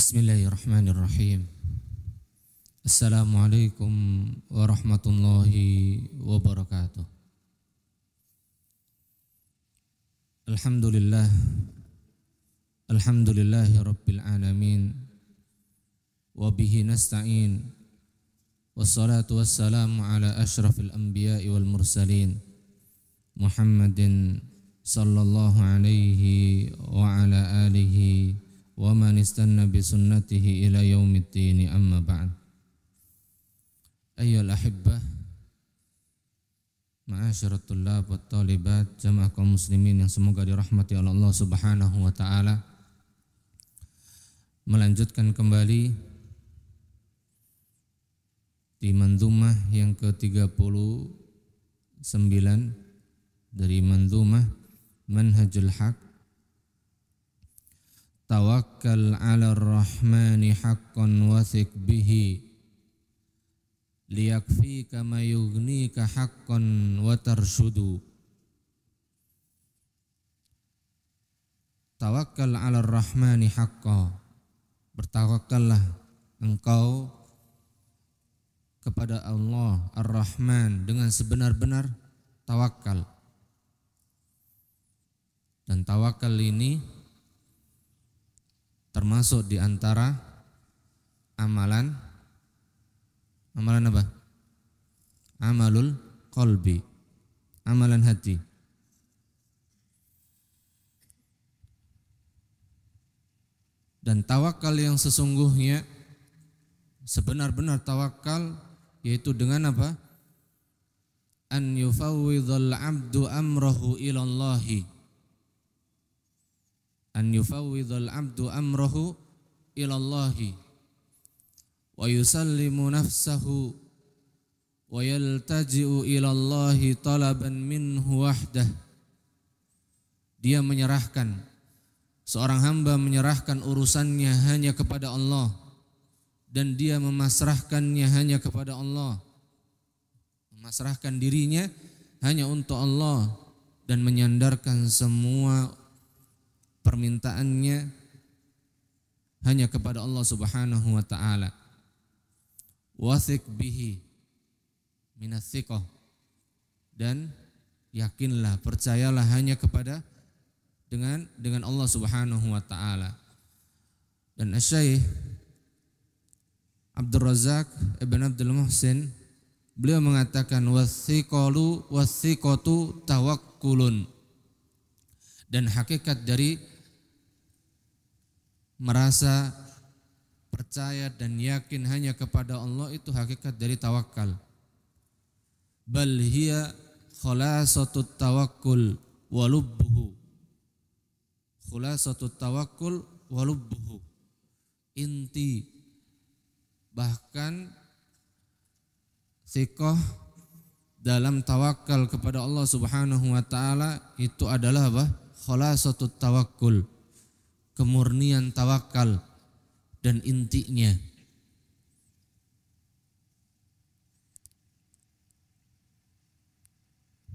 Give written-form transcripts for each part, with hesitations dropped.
Bismillahirrahmanirrahim. Assalamualaikum warahmatullahi wabarakatuh. Alhamdulillah. Alhamdulillahi rabbil alamin. Wa bihi nasta'in. Wassalatu wassalamu ala ashrafil anbiya'i wal mursalin. Muhammadin sallallahu alaihi wa ala alihi wa man istanna bi sunnatihi ila yaumiddin, amma ba'd. Ayyuhal ahibbah, ma'asyirat thullab wat thalibat, jamaah kaum muslimin yang semoga dirahmati oleh Allah Subhanahu wa taala. Melanjutkan kembali di manzumah yang ke-39 dari manzumah Manhajul Haq. Tawakkal 'ala ar-rahmani haqqan wathik bihi liyakfika ma yughnika haqqan wa tarshudu. Tawakkal 'ala ar-rahmani haqqan, bertawakallah engkau kepada Allah Ar-Rahman dengan sebenar-benar tawakal. Dan tawakal ini termasuk di antara amalan apa? Amalul qalbi, amalan hati. Dan tawakal yang sesungguhnya, sebenar-benar tawakal, yaitu dengan apa? An yufawwidhal 'abdu amrahu ilallahi. An yufawwidhal 'abdu amrahu ilallahi wa yusallimu nafsahu wa yaltaji'u ilallahi talaban minhu wahdah. Dia menyerahkan, seorang hamba menyerahkan urusannya hanya kepada Allah, dan dia memasrahkannya hanya kepada Allah, memasrahkan dirinya hanya untuk Allah, dan menyandarkan semua permintaannya hanya kepada Allah Subhanahu wa taala. Wathik bihi minas thiqah, dan yakinlah, percayalah hanya kepada dengan Allah Subhanahu wa taala. Dan Asy-Syaikh Abdul Razak Ibn Abdul Muhsin, beliau mengatakan wathiqatu tawakkulun, dan hakikat dari merasa percaya dan yakin hanya kepada Allah itu hakikat dari tawakal. Bal hiya khulasatut tawakkul wa lubbuhu. Khulasatut tawakkul wa lubbuhu. Inti, bahkan thiqah dalam tawakal kepada Allah Subhanahu wa taala itu adalah apa? Khulasatut tawakkul, kemurnian tawakal dan intinya.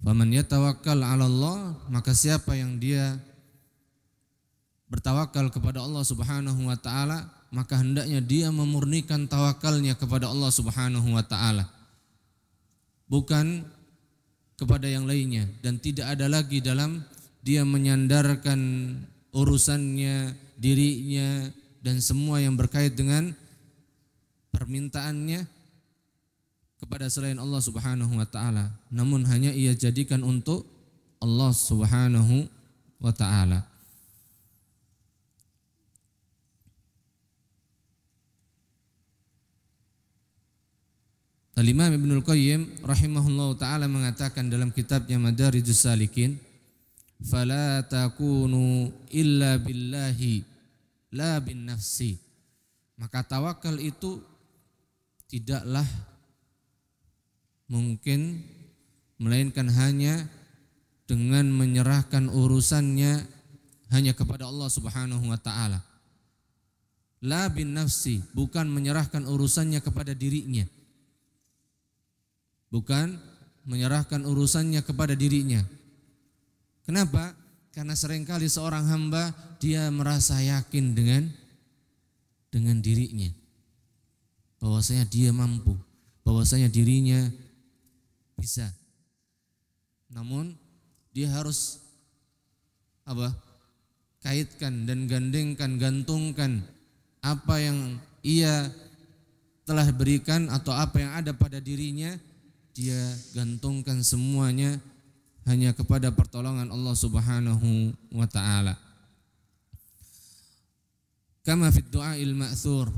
Faman yatawakkal 'ala Allah, maka siapa yang dia bertawakal kepada Allah Subhanahu wa taala, maka hendaknya dia memurnikan tawakalnya kepada Allah Subhanahu wa taala, bukan kepada yang lainnya, dan tidak ada lagi dalam dia menyandarkan urusannya, dirinya, dan semua yang berkait dengan permintaannya kepada selain Allah Subhanahu wa taala, namun hanya ia jadikan untuk Allah Subhanahu wa taala. Al-Imam Ibnul Qayyim rahimahullahu taala mengatakan dalam kitabnya Madarijus Salikin, fala takunu illa billahi la bin nafsi. Maka tawakal itu tidaklah mungkin melainkan hanya dengan menyerahkan urusannya hanya kepada Allah Subhanahu wa taala. La bin nafsi, bukan menyerahkan urusannya kepada dirinya. Bukan menyerahkan urusannya kepada dirinya. Kenapa? Karena seringkali seorang hamba dia merasa yakin dengan dengan dirinya, bahwasanya dia mampu, bahwasanya dirinya bisa. Namun dia harus kaitkan dan gantungkan apa yang ia telah berikan atau apa yang ada pada dirinya, dia gantungkan semuanya hanya kepada pertolongan Allah Subhanahu wa taala. Kama fi du'ail ma'tsur,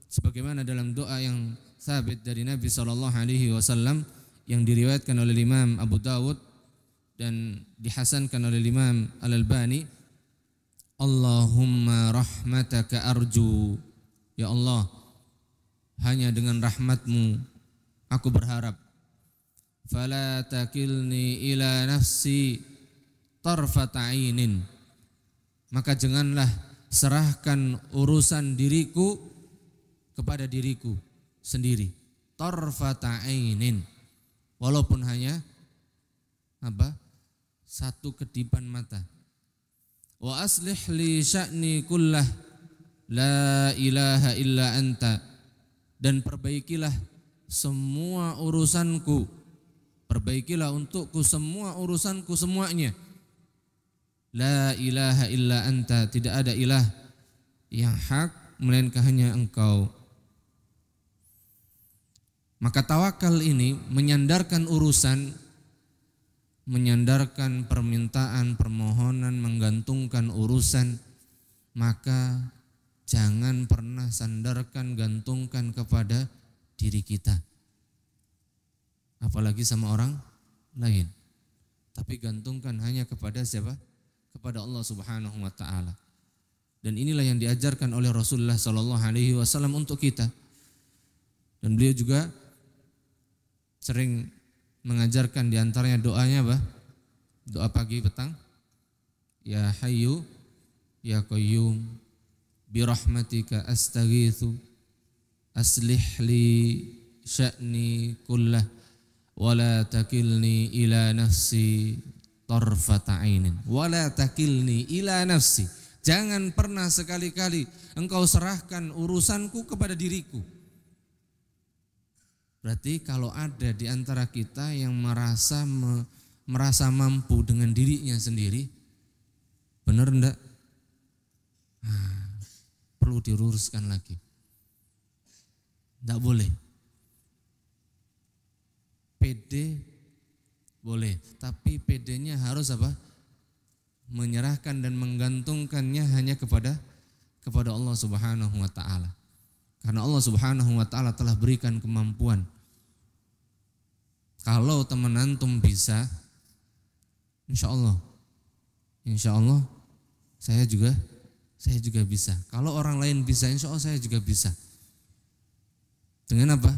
sebagaimana dalam doa yang sabit dari Nabi sallallahu alaihi wasallam yang diriwayatkan oleh Imam Abu Dawud dan dihasankan oleh Imam Al-Albani, Allahumma rahmataka arju, ya Allah, hanya dengan rahmatmu aku berharap. Fala takilni ila nafsi tarfata ainin, maka janganlah serahkan urusan diriku kepada diriku sendiri. Tarfata ainin, walaupun hanya satu kedipan mata. Wa aslih li sya'ni kullah la ilaha illa anta, dan perbaikilah semua urusanku, perbaikilah untukku semua urusanku semuanya. La ilaha illa anta, tidak ada ilah yang hak melainkan hanya engkau. Maka tawakal ini menyandarkan urusan, menyandarkan permintaan, permohonan, menggantungkan urusan. Maka jangan pernah sandarkan, gantungkan kepada diri kita, apalagi sama orang lain, tapi gantungkan hanya kepada siapa? Kepada Allah Subhanahu wa taala. Dan inilah yang diajarkan oleh Rasulullah sallallahu alaihi wasallam untuk kita. Dan beliau juga sering mengajarkan, diantaranya doanya doa pagi petang, ya hayyu ya qayyum bi rahmatika astaghitsu aslih li sya'ni kullah wala takilni ila nafsi tarfata ainin. Wala takilni ila nafsi, jangan pernah sekali-kali engkau serahkan urusanku kepada diriku. Berarti kalau ada di antara kita yang merasa mampu dengan dirinya sendiri, benar enggak? Perlu diluruskan lagi. Enggak boleh. Pede boleh, tapi pedenya harus menyerahkan dan menggantungkannya hanya kepada Allah Subhanahu wa taala. Karena Allah Subhanahu wa taala telah berikan kemampuan. Kalau teman antum bisa, insya Allah saya juga bisa. Kalau orang lain bisa, insya Allah saya juga bisa. Dengan apa?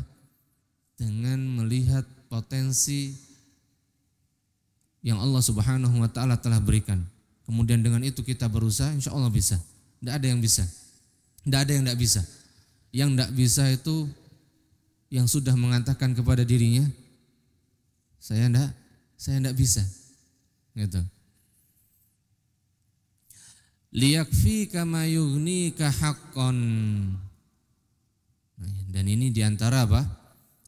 Dengan melihat potensi yang Allah Subhanahu wa taala telah berikan. Kemudian dengan itu kita berusaha, insya Allah bisa. Tidak ada yang bisa. Tidak ada yang tidak bisa. Yang tidak bisa itu yang sudah mengatakan kepada dirinya, saya tidak bisa. Gitu. Liyakfika ma yughnika haqqan. Dan ini diantara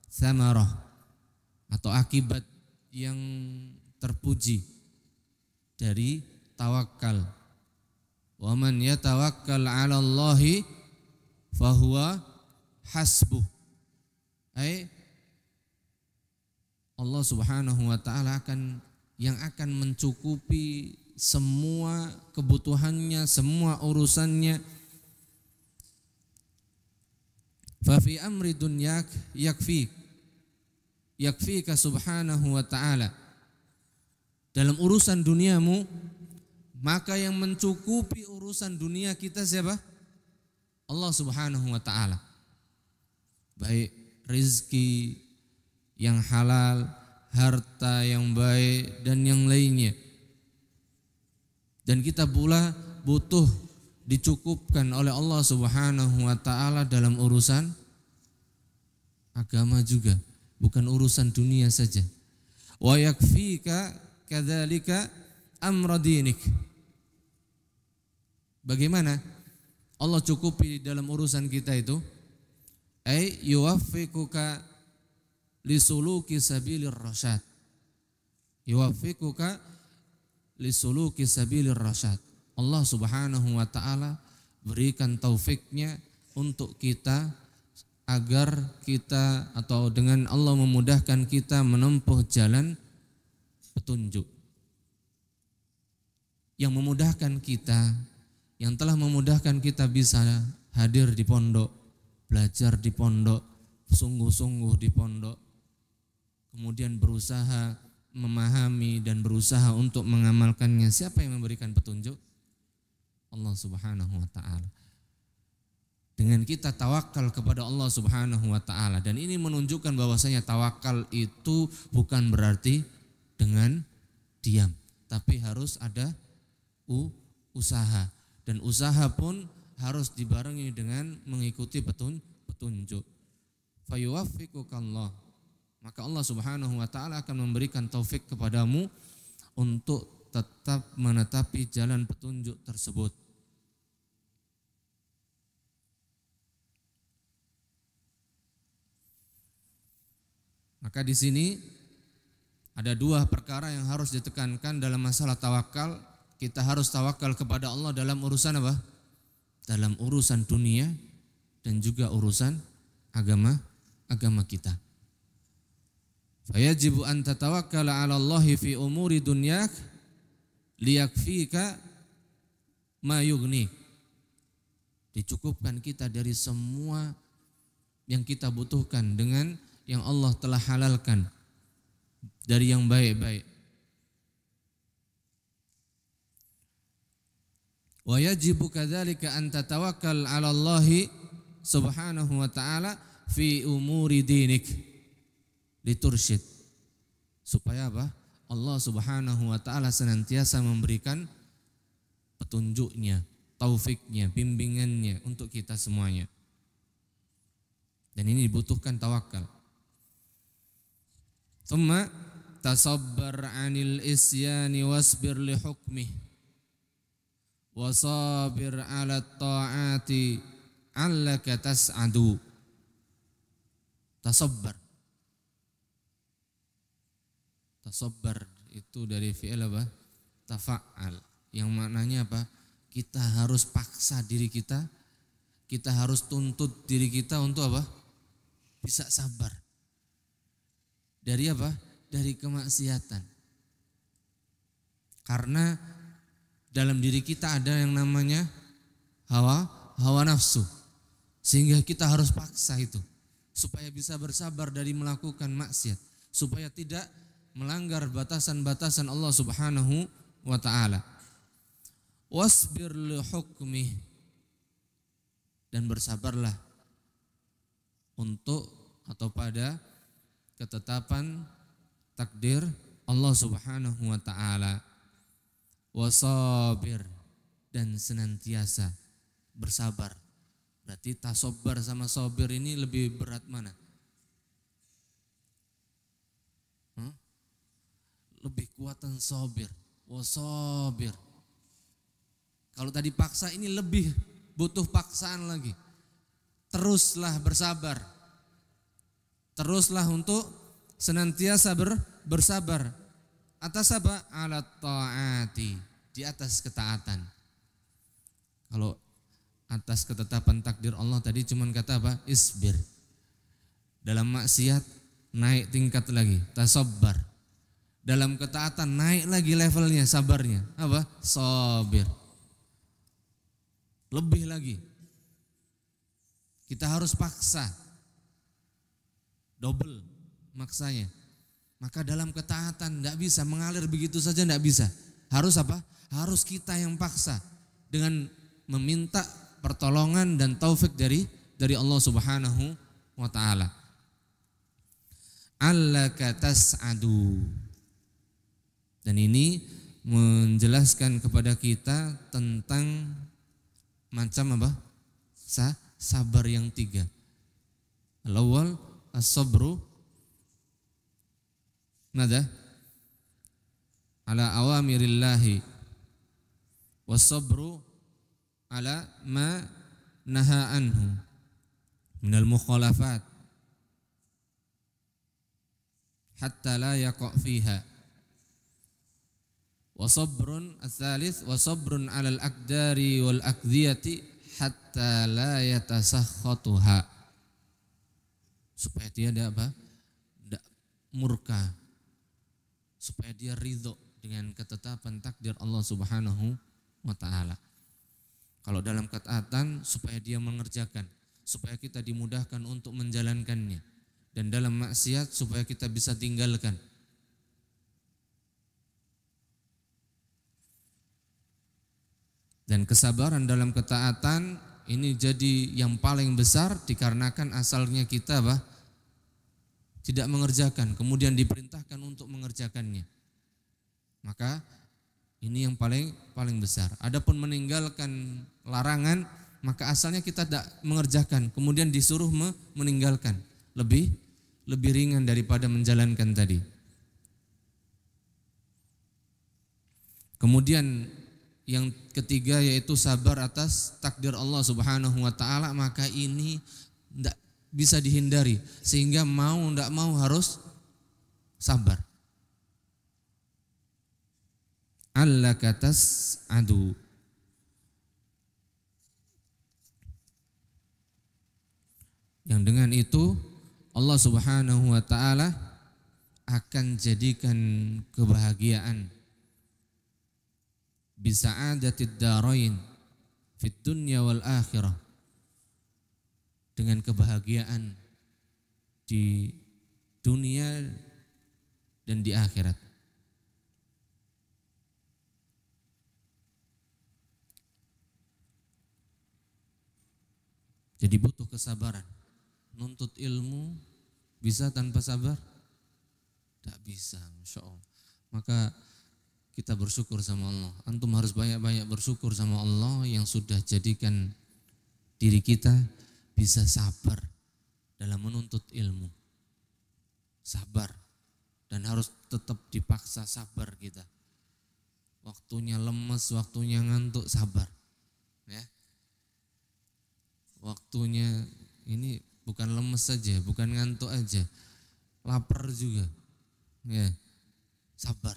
samarah atau akibat yang terpuji dari tawakal. Wa man yatawakkal 'ala Allahi fahuwa hasbuh. Allah Subhanahu wa taala yang akan mencukupi semua kebutuhannya, semua urusannya. Fa fi amri dunyak yakfika subhanahu wa ta'ala. Dalam urusan duniamu, maka yang mencukupi urusan dunia kita siapa? Allah Subhanahu wa ta'ala. Baik rizki yang halal, harta yang baik, dan yang lainnya. Dan kita pula butuh dicukupkan oleh Allah Subhanahu wa ta'ala dalam urusan agama juga, bukan urusan dunia saja. Wa yakfika kadzalika amra dinik. Bagaimana? Allah cukupi dalam urusan kita itu, ay yuwaffiquka lisuluki sabilir rasyad. Yuwaffiquka lisuluki sabilir rasyad. Allah Subhanahu wa taala berikan taufiknya untuk kita agar kita atau dengan Allah memudahkan kita menempuh jalan petunjuk. Yang memudahkan kita, yang telah memudahkan kita bisa hadir di pondok, belajar di pondok, sungguh-sungguh di pondok, kemudian berusaha memahami dan berusaha untuk mengamalkannya. Siapa yang memberikan petunjuk? Allah Subhanahu wa taala. Dengan kita tawakal kepada Allah Subhanahu wa taala, dan ini menunjukkan bahwasanya tawakal itu bukan berarti dengan diam, tapi harus ada usaha, dan usaha pun harus dibarengi dengan mengikuti petunjuk. Fayuwaffiqukallah, maka Allah Subhanahu wa taala akan memberikan taufik kepadamu untuk tetap menetapi jalan petunjuk tersebut. Maka di sini ada dua perkara yang harus ditekankan dalam masalah tawakal. Kita harus tawakal kepada Allah dalam urusan apa? Dalam urusan dunia dan juga urusan agama kita. Fayajibu an tatawakkala 'ala Allah fi umuri dunyak liyakfika ma yughni. Dicukupkan kita dari semua yang kita butuhkan dengan yang Allah telah halalkan dari yang baik-baik. Wa yajibu kadzalika an tatawakkal 'ala Allah Subhanahu wa ta'ala fi umuri dinik litursyid, supaya apa? Allah Subhanahu wa ta'ala senantiasa memberikan petunjuknya, taufiknya, bimbingannya untuk kita semuanya. Dan ini dibutuhkan tawakal. Thumma tasabbar 'anil isyani wasbir li hukmih wasabir 'ala ta'ati 'allaka tas'adu. Tasabbar. Tasabbar itu dari fi'il apa? Tafa'al, yang maknanya apa? Kita harus paksa diri kita, kita harus tuntut diri kita untuk apa? Bisa sabar. Dari apa? Dari kemaksiatan. Karena dalam diri kita ada yang namanya hawa nafsu. Sehingga kita harus paksa itu supaya bisa bersabar dari melakukan maksiat, supaya tidak melanggar batasan-batasan Allah Subhanahu wa taala. Wasbir li hukmih, dan bersabarlah untuk atau pada ketetapan takdir Allah Subhanahu wa taala. Wasabir, dan senantiasa bersabar. Berarti tasobar sama sabir ini lebih berat mana? Lebih kuatan sabir. Wasabir. Kalau tadi paksa, ini lebih butuh paksaan lagi. Teruslah bersabar. Teruslah untuk senantiasa bersabar. Atas apa? Ala ta'ati, di atas ketaatan. Kalau atas ketetapan takdir Allah tadi cuman kata apa? Isbir. Dalam maksiat naik tingkat lagi, tasabbar. Dalam ketaatan naik lagi levelnya, sabarnya. Apa? Sabir. Lebih lagi. Kita harus paksa. Double maksanya. Maka dalam ketaatan tidak bisa mengalir begitu saja, tidak bisa. Harus apa? Harus kita yang paksa dengan meminta pertolongan dan taufik dari Allah Subhanahu wa taala. Allaka tas'adu. Dan ini menjelaskan kepada kita tentang macam apa? Sabar yang tiga. Al-awwal as-sabru nada ala awamirillahi was-sabru ala ma naha anhu minal mukhalafat hatta la yaqa' fiha. Wa sabrun ats-tsalits wa sabrun 'alal aqdari wal aqdiyati hatta la yatasakhatuha. Supaya dia tidak apa? Tidak murka. Supaya dia ridho dengan ketetapan takdir Allah Subhanahu wa taala. Kalau dalam ketaatan supaya dia mengerjakan, supaya kita dimudahkan untuk menjalankannya. Dan dalam maksiat supaya kita bisa tinggalkan. Dan kesabaran dalam ketaatan ini jadi yang paling besar dikarenakan asalnya kita tidak mengerjakan, kemudian diperintahkan untuk mengerjakannya. Maka ini yang paling besar. Adapun meninggalkan larangan, maka asalnya kita tidak mengerjakan, kemudian disuruh meninggalkan. Lebih ringan daripada menjalankan tadi. Kemudian yang ketiga yaitu sabar atas takdir Allah Subhanahu wa taala, maka ini tidak bisa dihindari sehingga mau tidak mau harus sabar. Allaka tas'adu. Yang dengan itu Allah Subhanahu wa taala akan jadikan kebahagiaan bisa'adatid darain fid dunya wal akhirah, dengan kebahagiaan di dunia dan di akhirat. Jadi butuh kesabaran. Nuntut ilmu bisa tanpa sabar? Tak bisa, insya Allah. Maka kita bersyukur sama Allah. Antum harus banyak-banyak bersyukur sama Allah yang sudah jadikan diri kita bisa sabar dalam menuntut ilmu. Sabar. Dan harus tetap dipaksa sabar kita. Waktunya lemes, waktunya ngantuk, sabar. Ya. Waktunya ini bukan lemes saja, bukan ngantuk aja. Lapar juga. Ya. Sabar.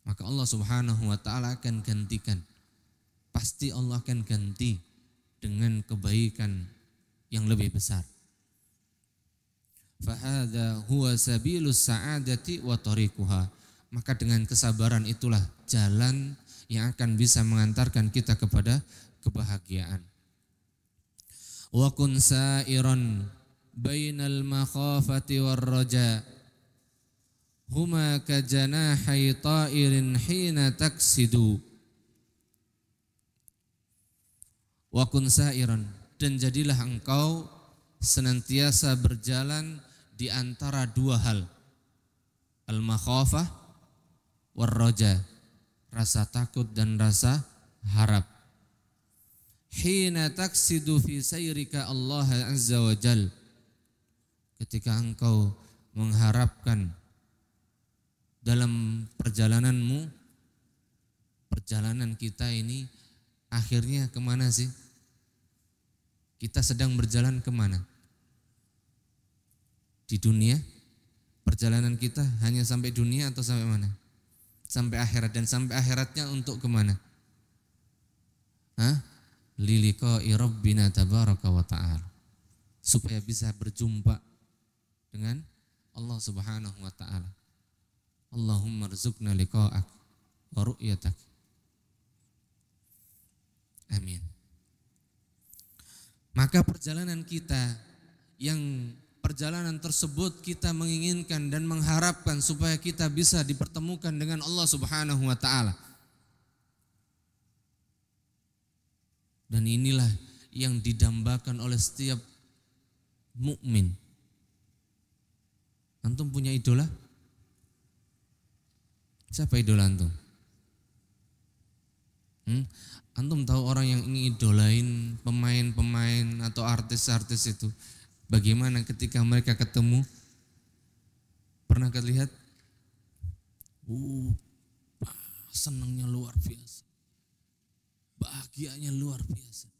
Maka Allah Subhanahu wa taala akan gantikan. Pasti Allah akan ganti dengan kebaikan yang lebih besar. Fahadha huwa sabilus sa'adati wa tariquha. Maka dengan kesabaran itulah jalan yang akan bisa mengantarkan kita kepada kebahagiaan. Wa kun sa'iran bainal makhafati war raja. Huma kajanahi ta'irin hina taksidu. Wa kun sa'iran, dan jadilah engkau senantiasa berjalan di antara dua hal, al-makhafah war raja, rasa takut dan rasa harap. Hina taksidu fi sayrika Allah azza wa jal, ketika engkau mengharapkan dalam perjalananmu, perjalanan kita ini akhirnya kemana sih? Kita sedang berjalan kemana? Di dunia? Perjalanan kita hanya sampai dunia atau sampai mana? Sampai akhirat. Dan sampai akhiratnya untuk kemana? Liliqa'i rabbina tabaraka wa ta'ala, supaya bisa berjumpa dengan Allah Subhanahu wa ta'ala. Allahumma rzuqna liqa'ak wa ru'yatak. Amin. Maka perjalanan kita, yang perjalanan tersebut kita menginginkan dan mengharapkan supaya kita bisa dipertemukan dengan Allah Subhanahu wa ta'ala. Dan inilah yang didambakan oleh setiap mukmin. Antum punya idola? Siapa idola antum? Antum tahu orang yang ingin idolain pemain-pemain atau artis-artis itu, bagaimana ketika mereka ketemu? Pernah lihat? Senangnya luar biasa. bahagianya luar biasa.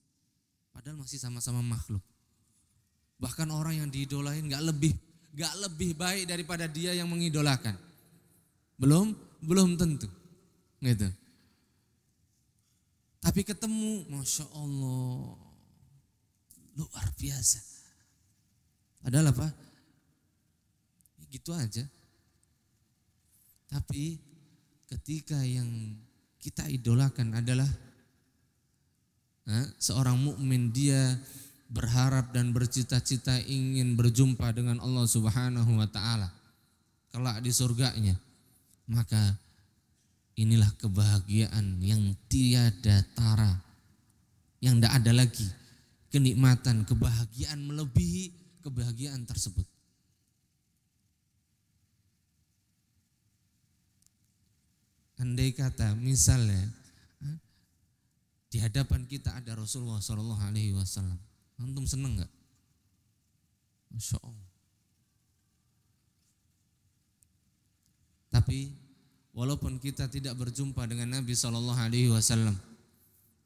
Padahal masih sama-sama makhluk. Bahkan orang yang diidolain gak lebih baik daripada dia yang mengidolakan. Belum tentu. Gitu. Tapi ketemu, Masya Allah, luar biasa. Padahal apa? Gitu aja. Tapi ketika yang kita idolakan adalah seorang mukmin, dia berharap dan bercita-cita ingin berjumpa dengan Allah Subhanahu wa taala kelak di surganya, maka inilah kebahagiaan yang tiada tara, yang tidak ada lagi kenikmatan, kebahagiaan melebihi kebahagiaan tersebut. Andai kata misalnya di hadapan kita ada Rasulullah Shallallahu Alaihi Wasallam, antum seneng nggak? Masya Allah. Tapi walaupun kita tidak berjumpa dengan Nabi Shallallahu Alaihi Wasallam,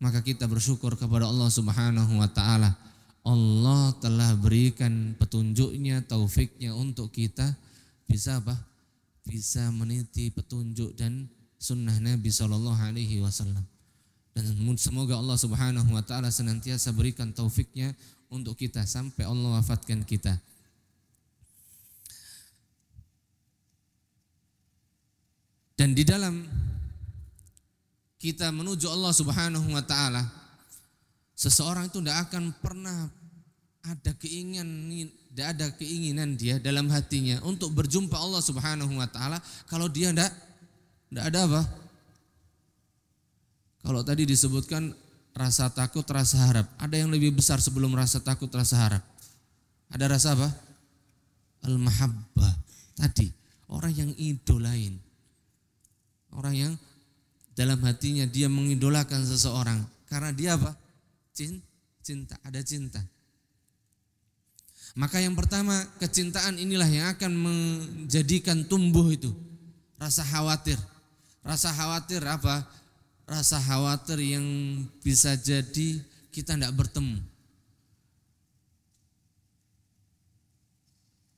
maka kita bersyukur kepada Allah Subhanahu Wa Taala. Allah telah berikan petunjuknya, taufiknya untuk kita bisa apa? Bisa meniti petunjuk dan sunnah Nabi Shallallahu Alaihi Wasallam. Dan semoga Allah Subhanahu Wa Taala senantiasa berikan taufiknya untuk kita sampai Allah wafatkan kita. Dan di dalam kita menuju Allah Subhanahu Wa Taala, seseorang itu tidak akan pernah ada keinginan dia dalam hatinya untuk berjumpa Allah Subhanahu Wa Taala kalau dia tidak ada apa? Kalau tadi disebutkan rasa takut, rasa harap, ada yang lebih besar sebelum rasa takut, rasa harap. Ada rasa apa? Al-mahabbah. Tadi orang yang idolain, orang yang dalam hatinya dia mengidolakan seseorang karena dia apa? Cinta, ada cinta. Maka yang pertama, kecintaan inilah yang akan menjadikan tumbuh itu rasa khawatir. Rasa khawatir apa? Rasa khawatir yang bisa jadi kita tidak bertemu.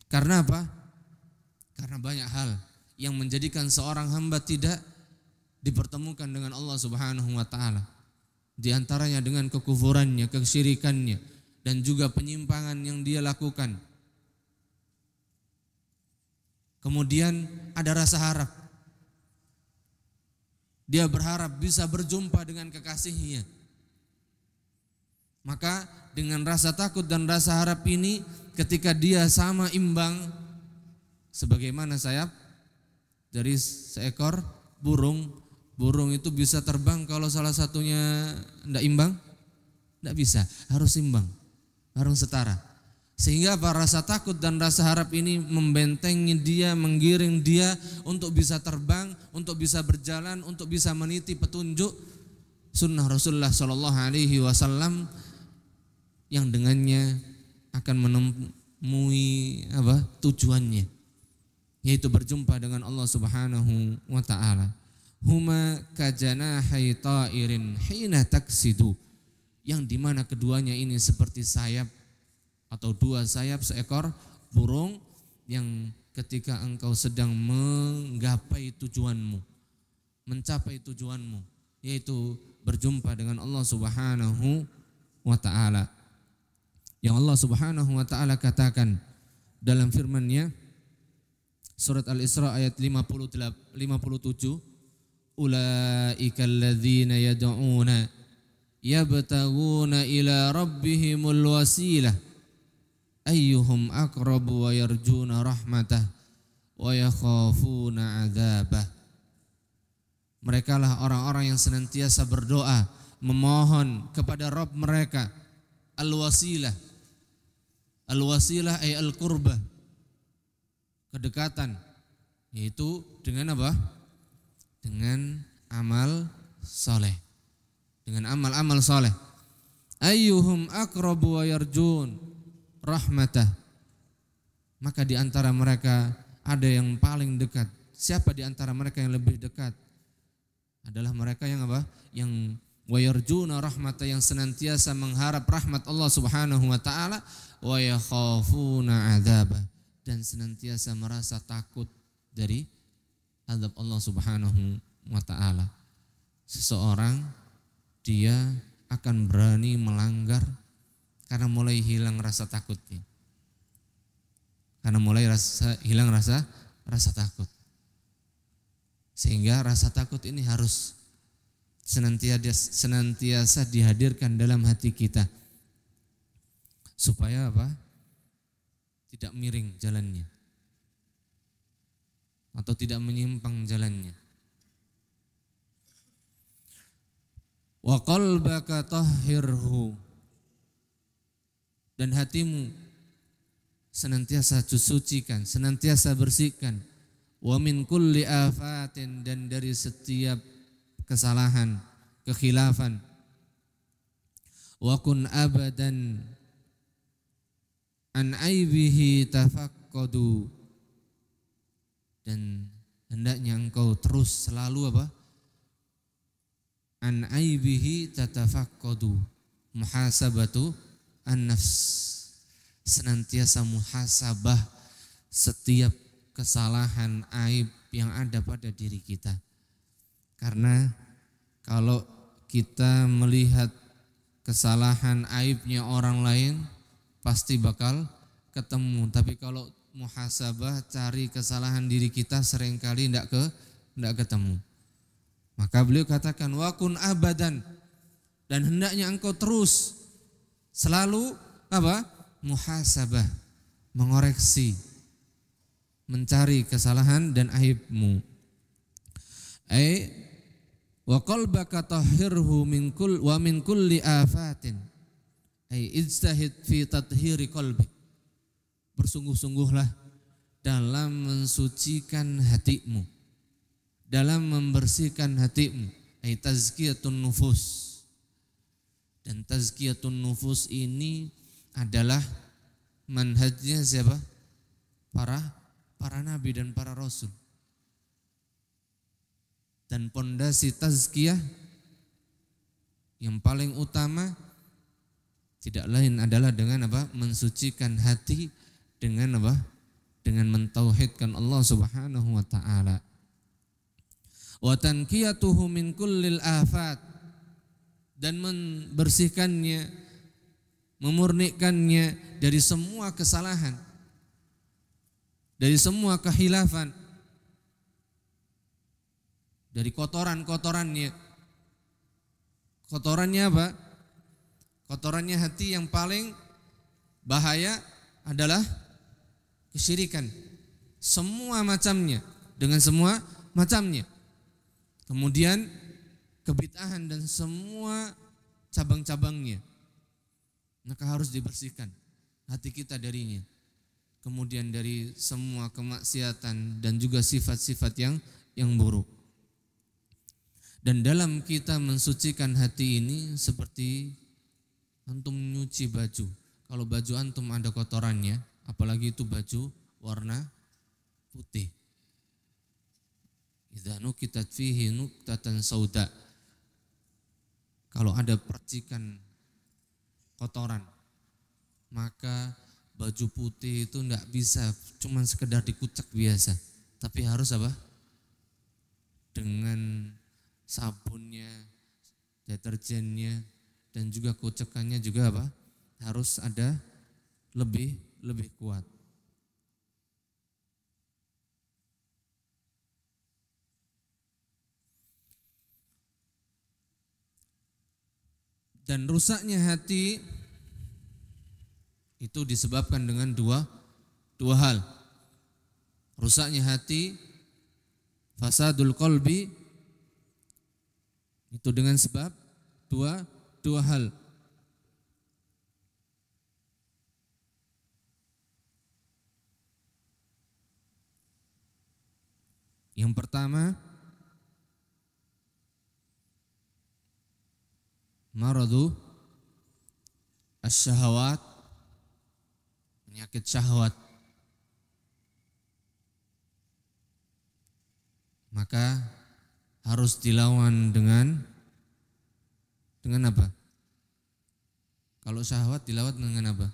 Karena apa? Karena banyak hal yang menjadikan seorang hamba tidak dipertemukan dengan Allah Subhanahu wa taala. Di antaranya dengan kekufurannya, kesyirikannya, dan juga penyimpangan yang dia lakukan. Kemudian ada rasa harap. Dia berharap bisa berjumpa dengan kekasihnya. Maka dengan rasa takut dan rasa harap ini, ketika dia sama imbang sebagaimana sayap dari seekor burung. Burung itu bisa terbang kalau salah satunya tidak imbang? Tidak bisa, harus imbang, harus setara. Sehingga rasa takut dan rasa harap ini membentengi dia, menggiring dia untuk bisa terbang, untuk bisa berjalan, untuk bisa meniti petunjuk sunnah Rasulullah Shallallahu Alaihi Wasallam yang dengannya akan menemui tujuannya, yaitu berjumpa dengan Allah Subhanahu Wa Taala. Huma kajanahi ta'irin hina taksidu, yang dimana keduanya ini seperti sayap atau dua sayap seekor burung yang ketika engkau sedang menggapai tujuanmu, mencapai tujuanmu, yaitu berjumpa dengan Allah Subhanahu wa taala. Yang Allah Subhanahu wa taala katakan dalam firman-Nya surat Al-Isra ayat 57, ulaika alladzina yad'una yabtaguna ila rabbihimul wasilah ayyuhum aqrabu wa yarjuna rahmatah wa yakhafuna adzabah. Mereka lah orang-orang yang senantiasa berdoa, memohon kepada Rabb mereka al-wasilah. Al-wasilah ay al-qurbah, kedekatan, yaitu dengan apa? Dengan amal soleh, dengan amal-amal soleh. Ayyuhum aqrabu wa yarjun rahmatah, maka di antara mereka ada yang paling dekat. Siapa di antara mereka yang lebih dekat? Adalah mereka yang apa? Yang wa yarjuna rahmata, yang senantiasa mengharap rahmat Allah Subhanahu wa taala, wa yakhafuna adzabah, dan senantiasa merasa takut dari azab Allah Subhanahu wa taala. Seseorang dia akan berani melanggar karena mulai hilang rasa takutnya. Karena mulai hilang rasa takut. Sehingga rasa takut ini harus senantiasa dihadirkan dalam hati kita. Supaya apa? Tidak miring jalannya. Atau tidak menyimpang jalannya. Wa qalbaka tahhirhu, dan hatimu senantiasa sucikan, senantiasa bersihkan. Wa min kulli afatin, dan dari setiap kesalahan, kekhilafan. Wa kun abadan an aibihi tafaqqadu, dan hendaknya engkau terus selalu apa? An aibihi tatafaqqadu, muhasabatu an-nafs, senantiasa muhasabah setiap kesalahan, aib yang ada pada diri kita. Karena kalau kita melihat kesalahan, aibnya orang lain, pasti bakal ketemu. Tapi kalau muhasabah, cari kesalahan diri kita, seringkali tidak ketemu. Maka beliau katakan, wa kun abadan, dan hendaknya engkau terus selalu apa? Muhasabah, mengoreksi, mencari kesalahan dan aibmu. Wa qalbaka tahhirhu min kulli afatin. Ijtahid fi tathhiri qalbi. Bersungguh-sungguhlah dalam mensucikan hatimu, dalam membersihkan hatimu. Tazkiyatun nufus. Dan tazkiyatun nufus ini adalah manhajnya siapa? Para nabi dan para rasul. Dan pondasi tazkiyah yang paling utama tidak lain adalah dengan apa? Mensucikan hati dengan apa? Dengan mentauhidkan Allah Subhanahu wa taala. Wa tanqiyatuhu min kullil afat, dan membersihkannya, memurnikannya dari semua kesalahan, dari semua kehilafan, dari kotoran-kotorannya. Kotorannya apa? Kotorannya hati yang paling bahaya adalah kesyirikan. Semua macamnya, dengan semua macamnya. Kemudian kebid'ahan dan semua cabang-cabangnya. Maka harus dibersihkan hati kita darinya. Kemudian dari semua kemaksiatan dan juga sifat-sifat yang buruk. Dan dalam kita mensucikan hati ini seperti antum nyuci baju. Kalau baju antum ada kotorannya, apalagi itu baju warna putih. Idza nukitat fihi nuktatan sauda. Kalau ada percikan kotoran, maka baju putih itu tidak bisa cuma sekedar dikucek biasa, tapi harus apa? Dengan sabunnya, deterjennya, dan juga kucekannya juga apa? Harus ada lebih kuat. Dan rusaknya hati itu disebabkan dengan dua hal. Rusaknya hati, fasadul qalbi, itu dengan sebab dua hal. Yang pertama, maradu asyahawat, penyakit syahwat. Maka harus dilawan dengan Dengan apa? Kalau syahwat dilawan dengan apa?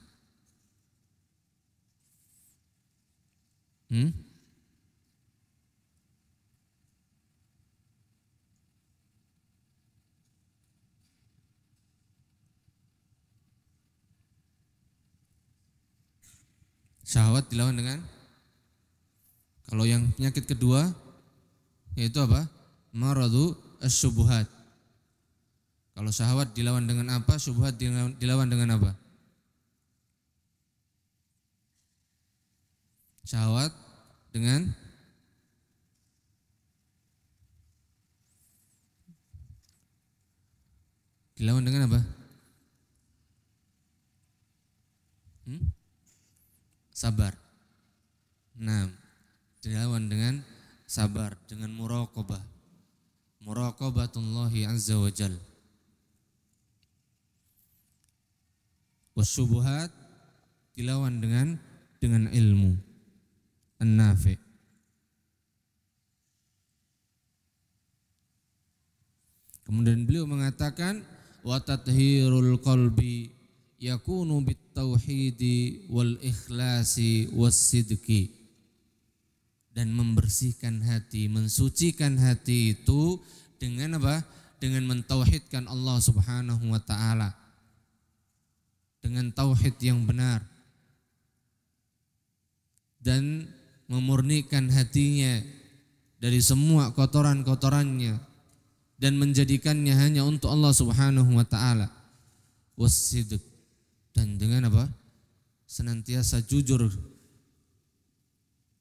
Syahwat dilawan dengan, kalau yang penyakit kedua yaitu apa? Maradu asyubuhat. Kalau syahwat dilawan dengan apa? Syubhat dilawan dengan apa? Syahwat dengan dilawan dengan apa? Sabar. Nah, dilawan dengan sabar, dengan muraqabah. Muraqabatullahi azza wa jal. Wasyubuhat dilawan dengan ilmu an-nafi. Kemudian beliau mengatakan wa tathhirul qalbi yakunu bit tauhidi wal ikhlasi was sidqi. Dan membersihkan hati, mensucikan hati itu dengan apa? Dengan mentauhidkan Allah Subhanahu wa taala. Dengan tauhid yang benar. Dan memurnikan hatinya dari semua kotoran-kotorannya dan menjadikannya hanya untuk Allah Subhanahu wa taala. Was-sidq, dan dengan apa? Senantiasa jujur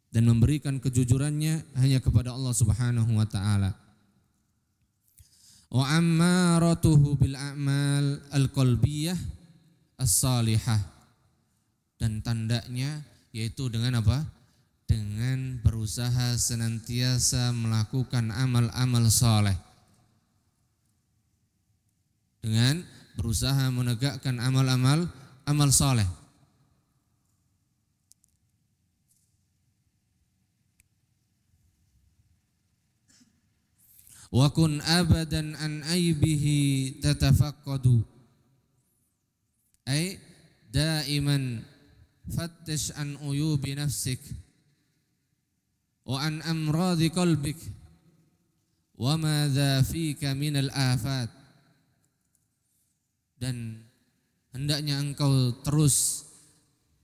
dan memberikan kejujurannya hanya kepada Allah Subhanahu wa taala. Wa ammaratuhu bil a'mal al-qalbiyah as-salihah, dan tandanya yaitu dengan apa? Dengan berusaha senantiasa melakukan amal-amal saleh. Dengan berusaha menegakkan amal-amal saleh. Wa kun abadan an aibihi tatafaqqadu, ay daiman fattish an uyubi nafsik wa an amradi qalbik wa madza fika min al-afat. Dan hendaknya engkau terus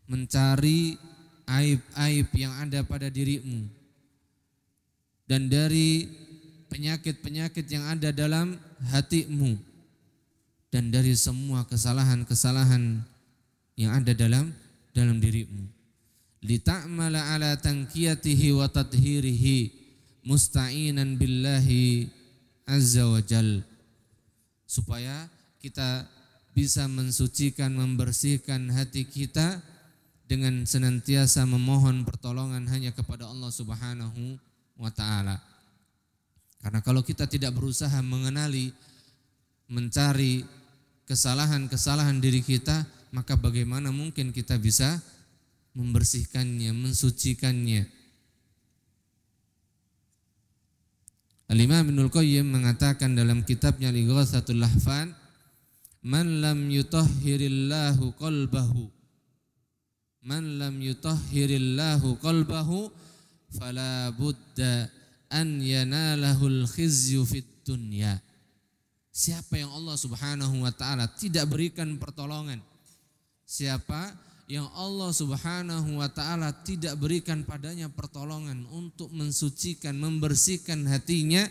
mencari aib-aib yang ada pada dirimu dan dari penyakit-penyakit yang ada dalam hatimu dan dari semua kesalahan-kesalahan yang ada dalam dirimu. Lita'mala ala tankiyatihi wa tathhirihi musta'inan billahi azza wa jal, supaya kita bisa mensucikan, membersihkan hati kita dengan senantiasa memohon pertolongan hanya kepada Allah Subhanahu wa ta'ala. Karena kalau kita tidak berusaha mengenali, mencari kesalahan-kesalahan diri kita, maka bagaimana mungkin kita bisa membersihkannya, mensucikannya. Al-Imam Ibnul Qayyim mengatakan dalam kitabnya Ighatsatul Lahfan, man lam yutahhirillahu qalbahu, man lam yutahhirillahu qalbahu fala budda an yanalahul khizyu fid dunya. Siapa yang Allah Subhanahu wa taala tidak berikan pertolongan, siapa yang Allah Subhanahu wa taala tidak berikan padanya pertolongan untuk mensucikan, membersihkan hatinya,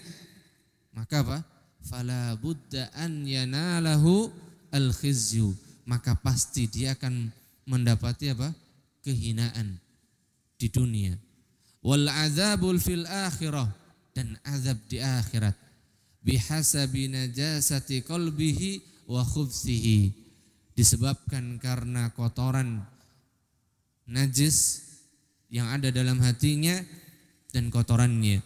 maka apa? Fala budda an yanalahu al-khizyu, maka pasti dia akan mendapati apa? Kehinaan di dunia. Wal azabul fil akhirah, dan azab di akhirat. Bihasabi najasati qalbihi wa khubsihi, disebabkan karena kotoran najis yang ada dalam hatinya dan kotorannya.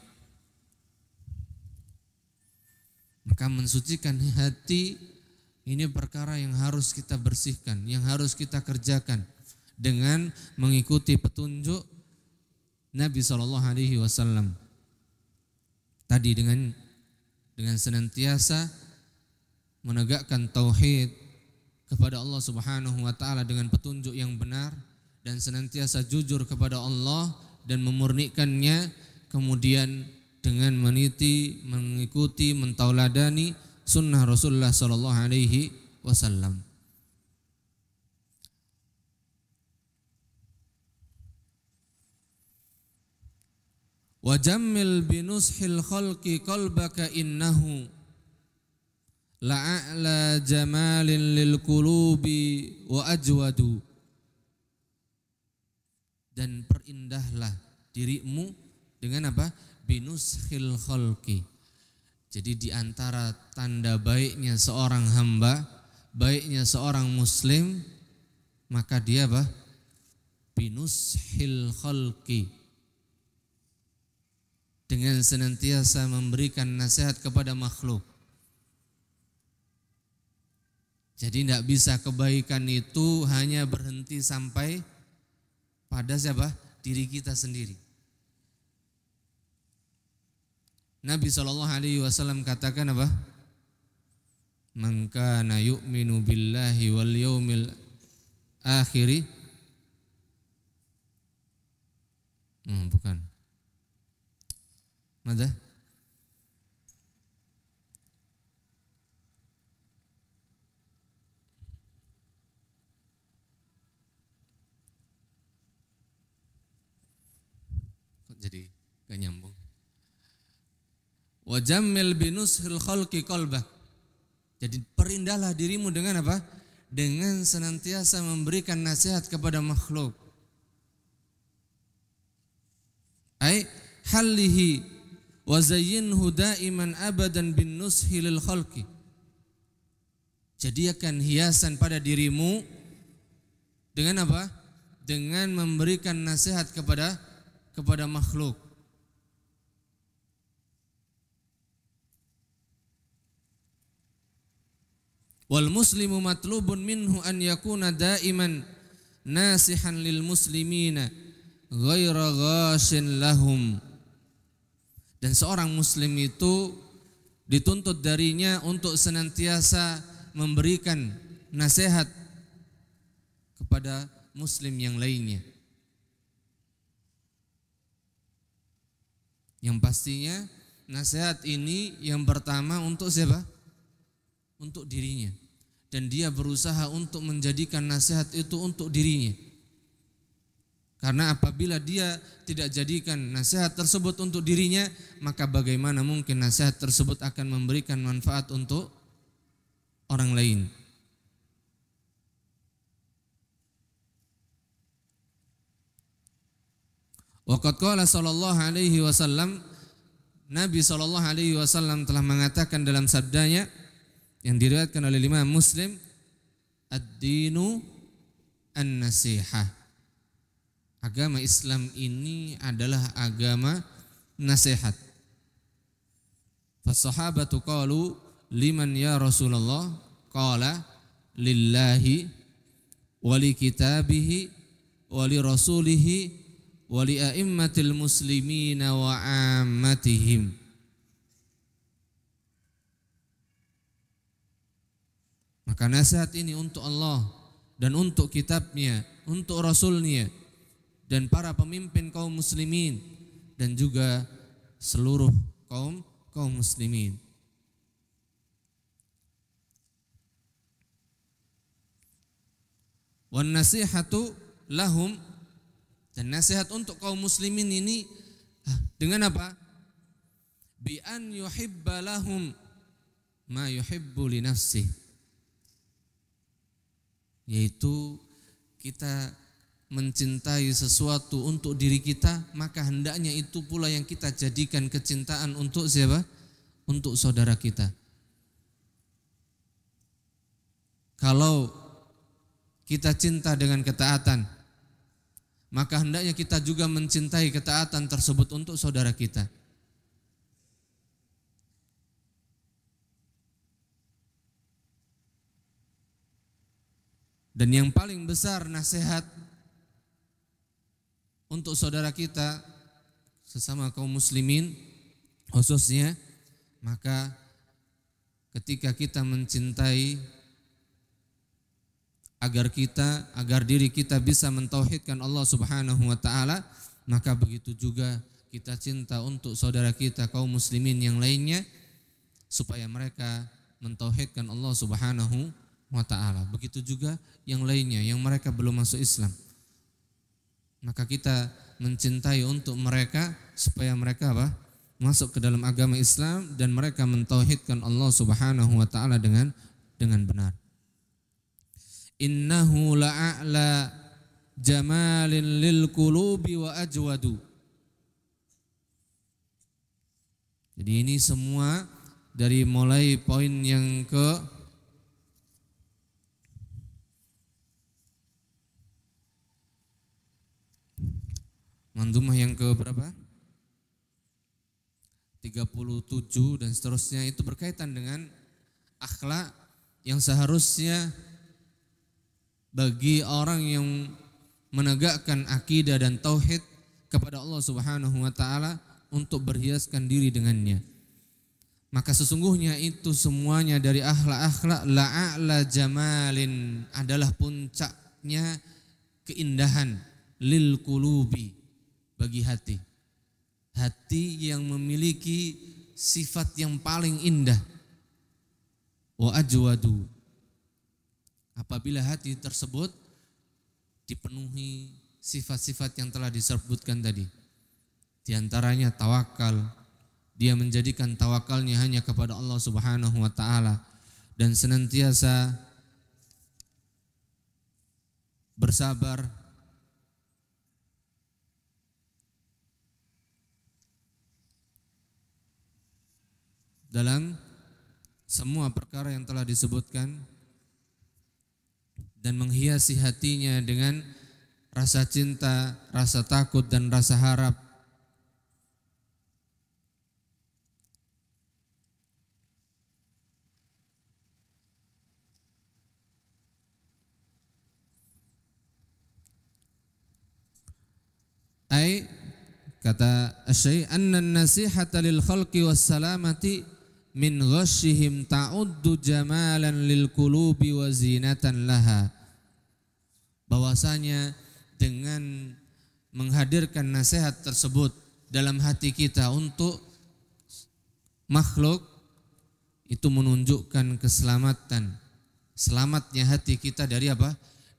Maka mensucikan hati ini perkara yang harus kita bersihkan, yang harus kita kerjakan dengan mengikuti petunjuk Nabi SAW. Tadi dengan senantiasa menegakkan tauhid kepada Allah Subhanahu wa taala dengan petunjuk yang benar dan senantiasa jujur kepada Allah dan memurnikannya, kemudian dengan meniti, mengikuti, mentauladani sunnah Rasulullah sallallahu alaihi wasallam. Wa jammil binushil khalqi qalbaka innahu la'a'la jamalin lil qulubi wa ajwadu. Dan perindahlah dirimu dengan apa? Binushil khalqi. Jadi di antara tanda baiknya seorang hamba, baiknya seorang muslim, maka dia apa? Binushil khalqi. Dengan senantiasa memberikan nasihat kepada makhluk. Jadi tidak bisa kebaikan itu hanya berhenti sampai pada siapa? Diri kita sendiri. Nabi SAW katakan apa? Man kana yu'minu billahi wal yaumil akhiri. Bukan. Mana? Kok jadi gak nyambung? Wa jammil binushil khalqi qalbak. Jadi perindahlah dirimu dengan apa? Dengan senantiasa memberikan nasihat kepada makhluk. Ai hallihi wa zayyinhu daiman abadan bin nushi lil khalqi. Jadikan hiasan pada dirimu dengan apa? Dengan memberikan nasihat kepada makhluk. Wal muslimu matlubun minhu an yakuna daiman nasihan lil muslimina ghaira ghashin lahum. Dan seorang muslim itu dituntut darinya untuk senantiasa memberikan nasihat kepada muslim yang lainnya. Yang pastinya nasihat ini yang pertama untuk siapa? Untuk dirinya. Dan dia berusaha untuk menjadikan nasihat itu untuk dirinya. Karena apabila dia tidak jadikan nasihat tersebut untuk dirinya, maka bagaimana mungkin nasihat tersebut akan memberikan manfaat untuk orang lain. Waqad qala sallallahu alaihi wasallam, Nabi sallallahu alaihi wasallam telah mengatakan dalam sabdanya yang diriwayatkan oleh Imam Muslim, ad-dinu an-nasihah. Agama Islam ini adalah agama nasihat. Fassahabatu qalu liman ya Rasulullah? Qala lillahi wa li kitabihi wa li rasulihi wa li a'immatil muslimina wa ammatihim. Maka nasihat ini untuk Allah dan untuk kitabnya, untuk rasulnya, dan para pemimpin kaum muslimin dan juga seluruh kaum muslimin. Wan nasihatu lahum, dan nasihat untuk kaum muslimin ini dengan apa? Bi an yuhibba lahum ma yuhibbu li nafsihi. Yaitu kita mencintai sesuatu untuk diri kita, maka hendaknya itu pula yang kita jadikan kecintaan untuk siapa? Untuk saudara kita. Kalau kita cinta dengan ketaatan, maka hendaknya kita juga mencintai ketaatan tersebut untuk saudara kita. Dan yang paling besar nasihat untuk saudara kita sesama kaum muslimin khususnya, maka ketika kita mencintai agar diri kita bisa mentauhidkan Allah Subhanahu wa taala, maka begitu juga kita cinta untuk saudara kita kaum muslimin yang lainnya supaya mereka mentauhidkan Allah Subhanahu wa taala. Begitu juga yang lainnya yang mereka belum masuk Islam. Maka kita mencintai untuk mereka supaya mereka masuk ke dalam agama Islam dan mereka mentauhidkan Allah Subhanahu wa taala dengan benar. Innahu la'a'la jamalin lil qulubi wa ajwadu. Jadi ini semua dari mulai poin yang ke mandumah yang ke berapa? 37 dan seterusnya, itu berkaitan dengan akhlak yang seharusnya bagi orang yang menegakkan akidah dan tauhid kepada Allah Subhanahu wa taala untuk berhiaskan diri dengannya. Maka sesungguhnya itu semuanya dari akhlak la'a'la jamalin, adalah puncaknya keindahan lil qulubi, bagi hati. Hati yang memiliki sifat yang paling indah. Wa ajwadu, apabila hati tersebut dipenuhi sifat-sifat yang telah disebutkan tadi. Di antaranya tawakal, dia menjadikan tawakalnya hanya kepada Allah Subhanahu wa taala dan senantiasa bersabar dalam semua perkara yang telah disebutkan dan menghiasi hatinya dengan rasa cinta, rasa takut dan rasa harap. Ai kata Asy-Syaikh anna an-nasihata lil khalqi was salamati min ghasyihim ta'uddu jamalan lil qulubi wa zinatan laha. Bahwasanya dengan menghadirkan nasihat tersebut dalam hati kita untuk makhluk, itu menunjukkan keselamatan, selamatnya hati kita dari apa?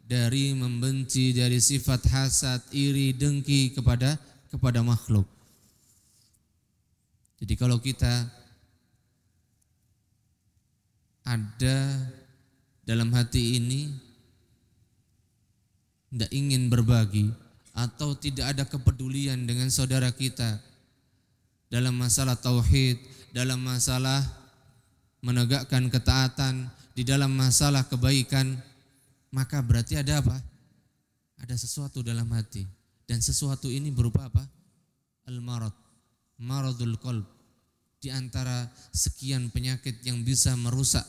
Dari membenci, dari sifat hasad, iri, dengki kepada makhluk. Jadi kalau kita ada dalam hati ini tidak ingin berbagi atau tidak ada kepedulian dengan saudara kita dalam masalah tauhid, dalam masalah menegakkan ketaatan, di dalam masalah kebaikan, maka berarti ada apa? Ada sesuatu dalam hati, dan sesuatu ini berupa apa? Al-marad, maradul qalb, di antara sekian penyakit yang bisa merusak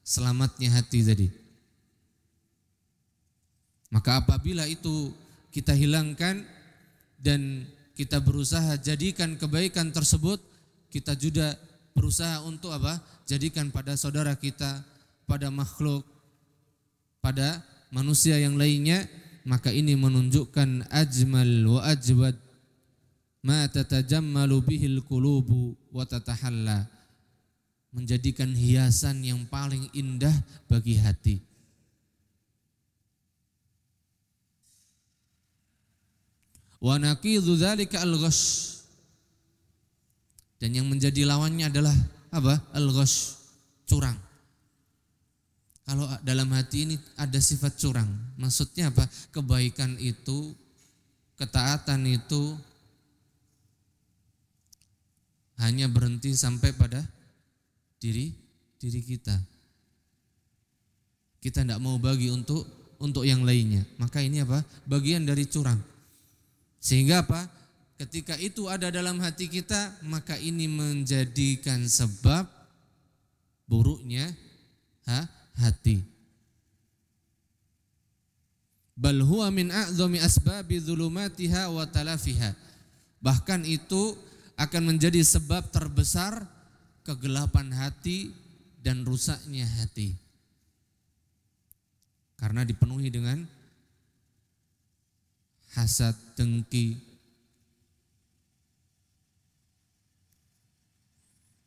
selamatnya hati tadi. Maka apabila itu kita hilangkan dan kita berusaha jadikan kebaikan tersebut, kita juga berusaha untuk apa? Jadikan pada saudara kita, pada makhluk, pada manusia yang lainnya, maka ini menunjukkan ajmal wa ajwad ma tatajammalu bihil qulubu wa tatahalla, menjadikan hiasan yang paling indah bagi hati. Wa naqidhu dzalika al-ghash, dan yang menjadi lawannya adalah apa? Al-ghash, curang. Kalau dalam hati ini ada sifat curang, maksudnya apa? Kebaikan itu, ketaatan itu hanya berhenti sampai pada diri kita. Kita tidak mau bagi untuk yang lainnya. Maka ini apa? Bagian dari curang. Sehingga apa? Ketika itu ada dalam hati kita, maka ini menjadikan sebab buruknya hati. Bal huwa min a'zami asbabi dzulumatiha wa talafiha. Bahkan itu akan menjadi sebab terbesar kegelapan hati dan rusaknya hati. Karena dipenuhi dengan hasad, dengki.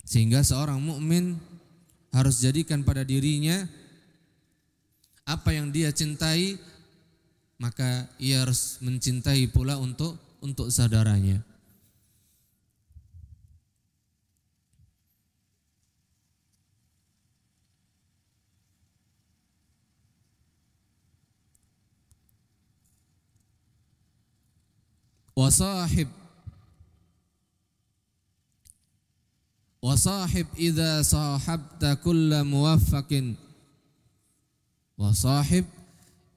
Sehingga seorang mukmin harus jadikan pada dirinya apa yang dia cintai, maka ia harus mencintai pula untuk saudaranya. Wasahib idza sahabta kulla muwaffaqin. Wasahib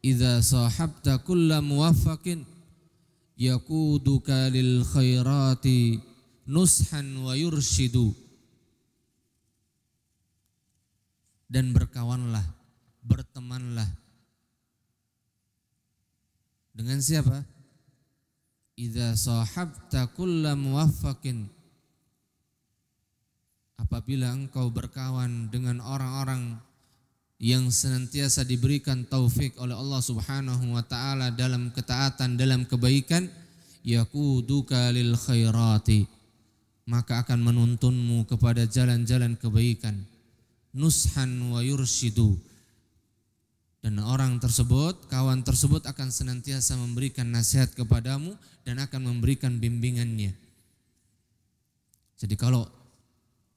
idza sahabta kulla muwaffaqin yakuduka lil khairati nushan wa yurshidu. Dan berkawanlah, bertemanlah dengan siapa? Idza sahabta kulla muwaffaqin, apabila engkau berkawan dengan orang-orang yang senantiasa diberikan taufik oleh Allah Subhanahu wa taala dalam ketaatan, dalam kebaikan, yakuduka lil khairati, maka akan menuntunmu kepada jalan-jalan kebaikan, nushan wa yurshidu, dan orang tersebut, kawan tersebut akan senantiasa memberikan nasihat kepadamu dan akan memberikan bimbingannya. Jadi kalau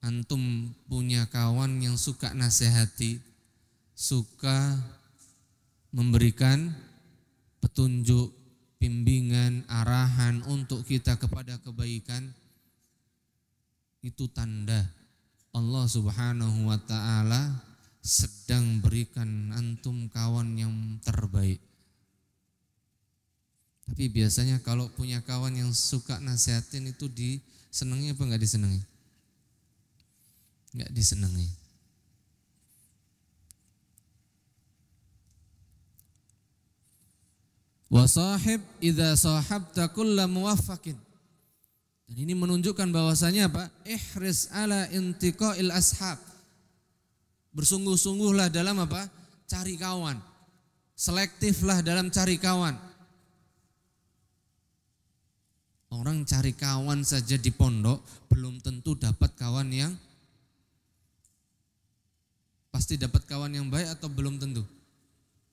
antum punya kawan yang suka nasihati, suka memberikan petunjuk, bimbingan, arahan untuk kita kepada kebaikan, itu tanda Allah Subhanahu wa taala sedang berikan antum kawan yang terbaik. Tapi biasanya kalau punya kawan yang suka nasihatin itu disenangi apa enggak disenangi? Enggak disenangi. Wasahib idza sahabta kulla muwaffaqin. Dan ini menunjukkan bahwasanya apa? Ihris ala intiqail ashab. Bersungguh-sungguhlah dalam apa? Cari kawan. Selektiflah dalam cari kawan. Orang cari kawan saja di pondok belum tentu dapat kawan yang pasti dapat kawan yang baik atau belum tentu?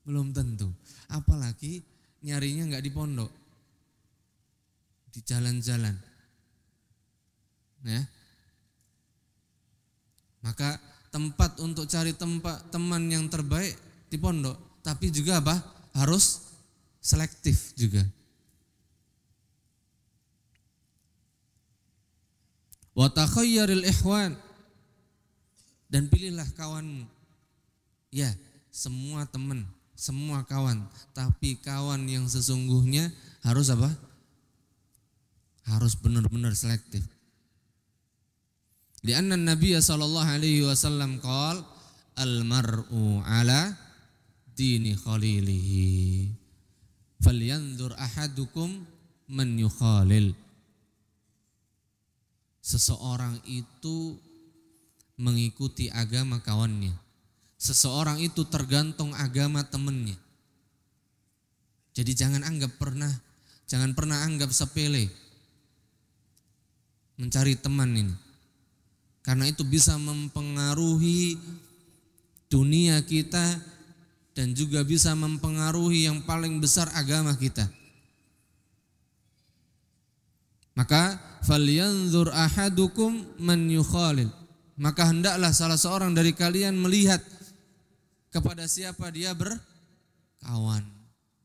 Belum tentu. Apalagi nyarinya enggak di pondok. Di jalan-jalan. Ya. Maka tempat untuk cari teman yang terbaik di pondok, tapi juga apa? Harus selektif juga. Wa takhayyaril ikhwan, dan pilihlah kawanmu. Ya, semua teman, semua kawan, tapi kawan yang sesungguhnya harus apa? Harus benar-benar selektif. Lianna Nabi sallallahu alaihi wasallam qala al-mar'u ala dini khalilihi falyanzur ahadukum man yukhalil. Seseorang itu mengikuti agama kawannya. Seseorang itu tergantung agama temannya. Jadi jangan pernah anggap sepele mencari teman ini. Karena itu bisa mempengaruhi dunia kita dan juga bisa mempengaruhi yang paling besar agama kita. Maka falyanzur ahadukum man yukhalil. Maka hendaklah salah seorang dari kalian melihat kepada siapa dia berkawan,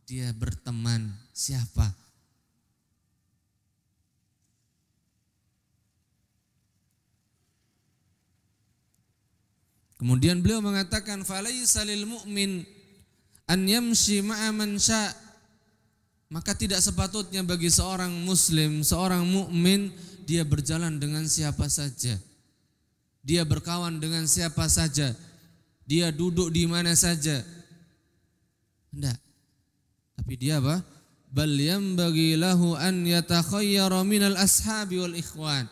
dia berteman, siapa. Kemudian beliau mengatakan falaisa lil mu'min an yamshi ma'a man sya'. Maka tidak sepatutnya bagi seorang muslim, seorang mukmin dia berjalan dengan siapa saja. Dia berkawan dengan siapa saja. Dia duduk di mana saja. Tidak. Tapi dia apa? Bal yambaghi lahu an yatakhayyara minal ashabi wal ikhwan.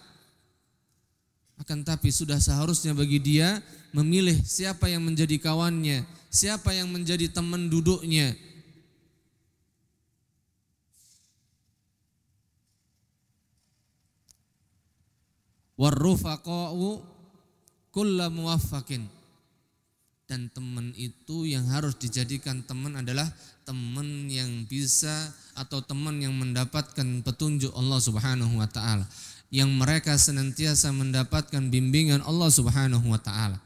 Akan tapi sudah seharusnya bagi dia memilih siapa yang menjadi kawannya, siapa yang menjadi teman duduknya. Warrufaqa'u kullu muwaffaqin. Dan teman itu yang harus dijadikan teman adalah teman yang bisa atau teman yang mendapatkan petunjuk Allah Subhanahu wa taala, yang mereka senantiasa mendapatkan bimbingan Allah Subhanahu wa taala.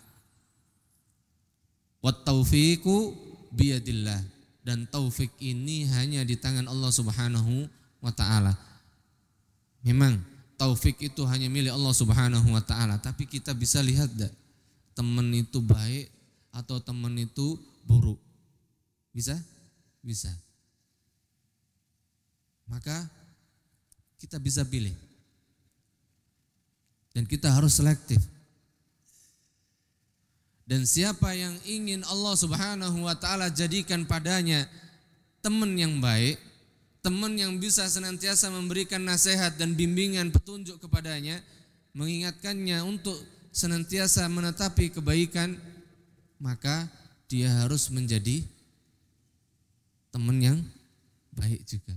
Wat taufiqu biyadillah, dan taufik ini hanya di tangan Allah Subhanahu wa taala. Memang taufik itu hanya milik Allah Subhanahu wa taala, tapi kita bisa lihat enggak teman itu baik atau teman itu buruk? Bisa? Bisa. Maka kita bisa pilih. Dan kita harus selektif. Dan siapa yang ingin Allah Subhanahu wa taala jadikan padanya teman yang baik, teman yang bisa senantiasa memberikan nasihat dan bimbingan petunjuk kepadanya, mengingatkannya untuk senantiasa menetapi kebaikan, maka dia harus menjadi teman yang baik juga.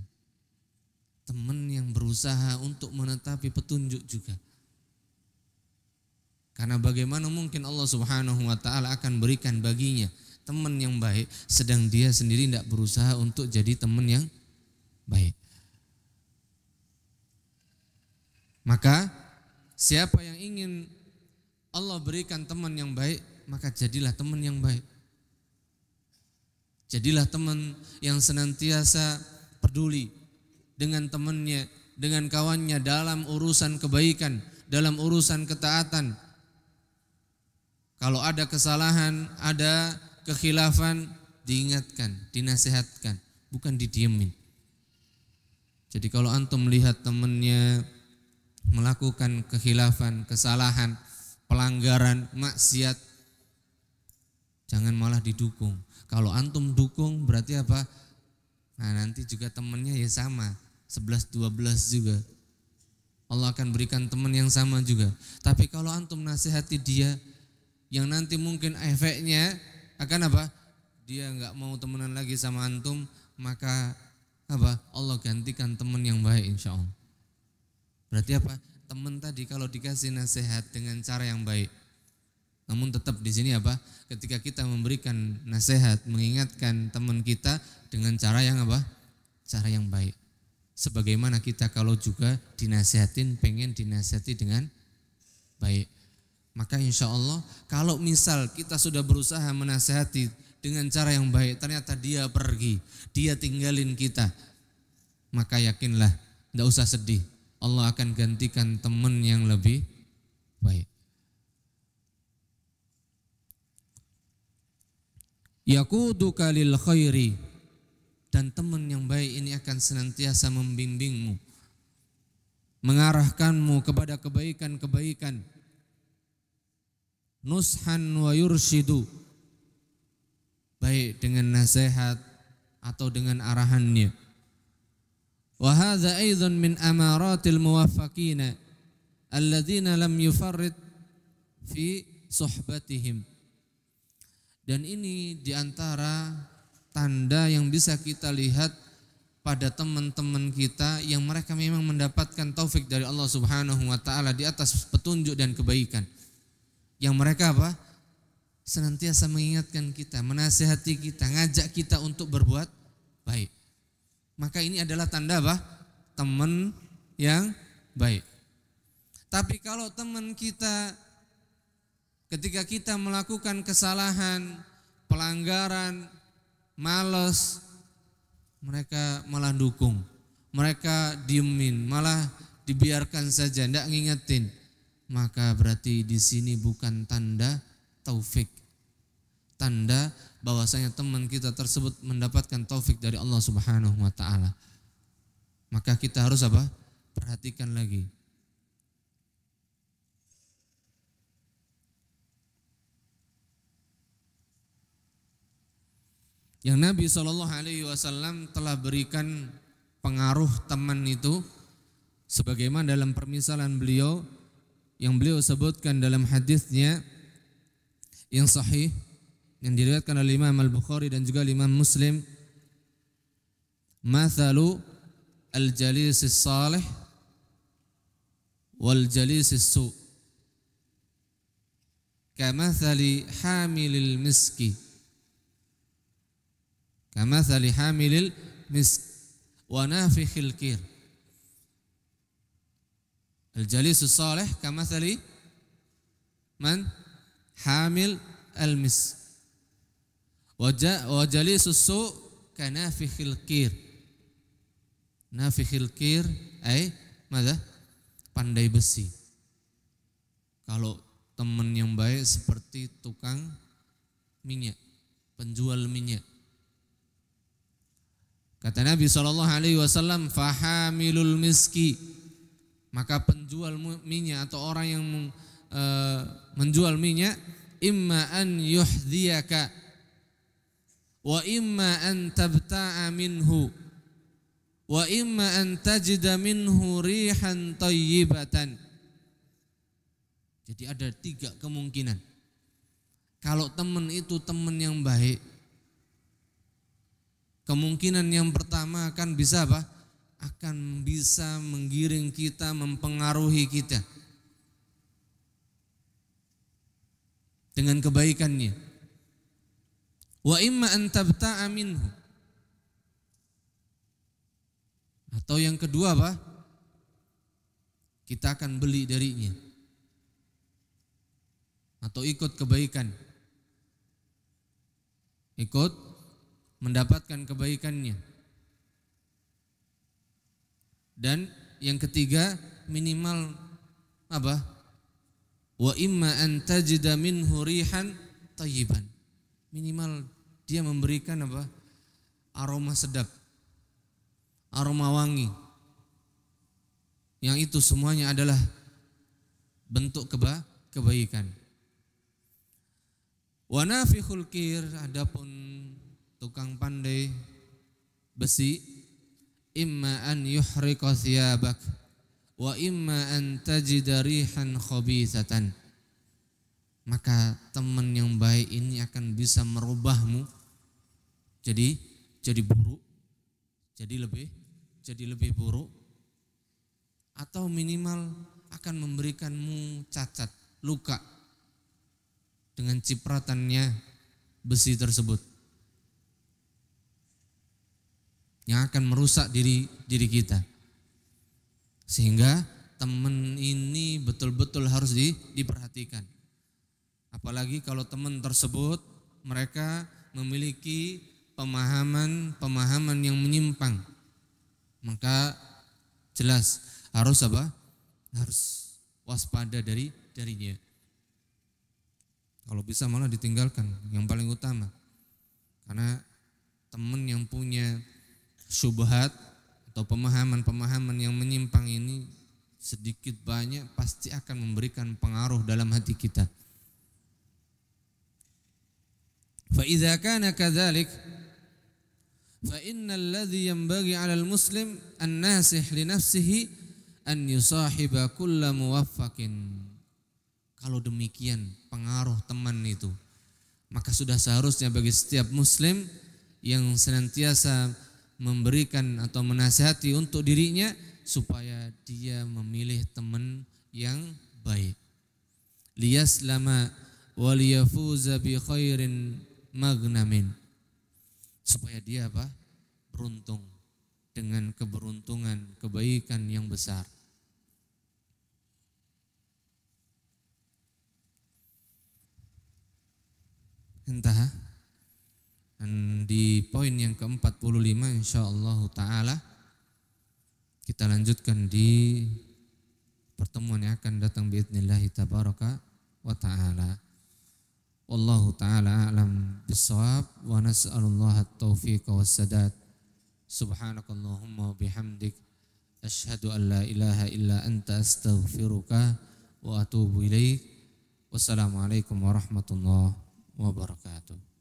Teman yang berusaha untuk menetapi petunjuk juga. Karena bagaimana mungkin Allah Subhanahu wa taala akan berikan baginya teman yang baik sedang dia sendiri tidak berusaha untuk jadi teman yang baik. Maka siapa yang ingin Allah berikan teman yang baik, maka jadilah teman yang baik. Jadilah teman yang senantiasa peduli dengan temannya, dengan kawannya dalam urusan kebaikan, dalam urusan ketaatan. Kalau ada kesalahan, ada kekhilafan, diingatkan, dinasihatkan, bukan didiemin. Jadi kalau antum melihat temannya melakukan kekhilafan, kesalahan, pelanggaran, maksiat, jangan malah didukung. Kalau antum dukung berarti apa? Nah nanti juga temannya ya sama, 11-12 juga. Allah akan berikan teman yang sama juga. Tapi kalau antum nasihati dia, yang nanti mungkin efeknya akan apa? Dia enggak mau temenan lagi sama antum, maka apa? Allah gantikan teman yang baik insya Allah. Berarti apa? Teman tadi kalau dikasih nasihat dengan cara yang baik. Namun tetap di sini apa? Ketika kita memberikan nasihat, mengingatkan teman kita dengan cara yang apa? Cara yang baik. Sebagaimana kita kalau juga dinasihatin, pengen dinasihati dengan baik. Maka insya Allah kalau misal kita sudah berusaha menasihati dengan cara yang baik, ternyata dia pergi, dia tinggalin kita, maka yakinlah, tidak usah sedih, Allah akan gantikan teman yang lebih baik. Yaquduka lil khairi, dan teman yang baik ini akan senantiasa membimbingmu, mengarahkanmu kepada kebaikan-kebaikan. Nushan wa yurshidu, baik dengan nasihat atau dengan arahannya. Wa hadza aidan min amaratil muwaffaqina alladzina lam yufarrid fi suhbatihim. Dan ini diantara tanda yang bisa kita lihat pada teman-teman kita yang mereka memang mendapatkan taufik dari Allah Subhanahu wa taala di atas petunjuk dan kebaikan. Yang mereka apa? Senantiasa mengingatkan kita, menasihati kita, ngajak kita untuk berbuat baik. Maka ini adalah tanda apa? Teman yang baik. Tapi kalau teman kita ketika kita melakukan kesalahan, pelanggaran, malas, mereka malah dukung, mereka diemin, malah dibiarkan saja, tidak ngingetin, maka berarti di sini bukan tanda taufik, tanda bahwasanya teman kita tersebut mendapatkan taufik dari Allah Subhanahu wa taala. Maka kita harus apa? Perhatikan lagi. Yang Nabi SAW telah berikan pengaruh teman itu, sebagaimana dalam permisalan beliau, yang beliau sebutkan dalam hadisnya yang sahih yang diriwayatkan oleh Imam Al-Bukhari dan juga Imam Muslim, mathalu al-jalis as-salih wal jalis as-su kamathali hamilil miski kamathali hamilil misk wa nafikhil kir. Al-jalis as-salih kamathali man hamil al-misk wa jalis as-su kanafikhil kir. Nafikhil kir ay mada? Pandai besi. Kalau teman yang baik seperti tukang minyak, penjual minyak. Kata Nabi SAW, fahamilul miski, maka penjual minyak atau orang yang menjual minyak, imma an yuhdiyaka wa imma an tabta'a minhu wa imma an tajida minhu rihan tayyibatan. Jadi ada 3 kemungkinan. Kalau teman itu teman yang baik, kemungkinan yang pertama akan bisa apa? Akan bisa menggiring kita, mempengaruhi kita dengan kebaikannya. Wa imma an tabta'a minhu. Atau yang kedua apa? Kita akan beli darinya. Atau ikut kebaikan. Ikut mendapatkan kebaikannya. Dan yang ketiga, minimal apa? Wa imma an tajida minhu rihan tayyiban. Minimal dia memberikan apa? Aroma sedap, aroma wangi. Yang itu semuanya adalah bentuk kebaikan. Wa nafikhul kir, adapun tukang pandai besi, imma an yuhriqa thiyabak wa imma an tajida rihan khabithatan. Maka teman yang baik ini akan bisa merubahmu jadi buruk, jadi lebih buruk, atau minimal akan memberikanmu cacat, luka dengan cipratannya besi tersebut yang akan merusak diri kita. Sehingga teman ini betul-betul harus diperhatikan. Apalagi kalau teman tersebut mereka memiliki pemahaman yang menyimpang, maka jelas harus apa? Harus waspada darinya. Kalau bisa malah ditinggalkan, yang paling utama. Karena teman yang punya syubhat atau pemahaman yang menyimpang ini sedikit banyak pasti akan memberikan pengaruh dalam hati kita. Fa idza kana kadzalik fa innal ladzi yanbaghi 'alal muslim an-nasih li nafsihi an yusahiba kulla muwaffaqin. Kalau demikian pengaruh teman itu, maka sudah seharusnya bagi setiap muslim yang senantiasa memberikan atau menasihati untuk dirinya supaya dia memilih teman yang baik. Liyaslama wa liyafuza bi khairin magnamin. Supaya dia apa? Beruntung dengan keberuntungan, kebaikan yang besar. Entah. Dan di poin yang ke-45 insyaallah ta'ala kita lanjutkan di pertemuan yang akan datang biidznillah tabaraka wa ta'ala. Wallahu ta'ala a'lam bissawab wa nas'alullah at-taufiq was-sadad. Subhanakallahumma wa bihamdik asyhadu an la ilaha illa anta astaghfiruka wa atubu ilaik. Wassalamualaikum warahmatullahi wabarakatuh.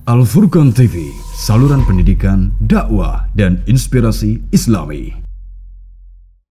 Al Furqan TV, saluran pendidikan, dakwah dan inspirasi Islami.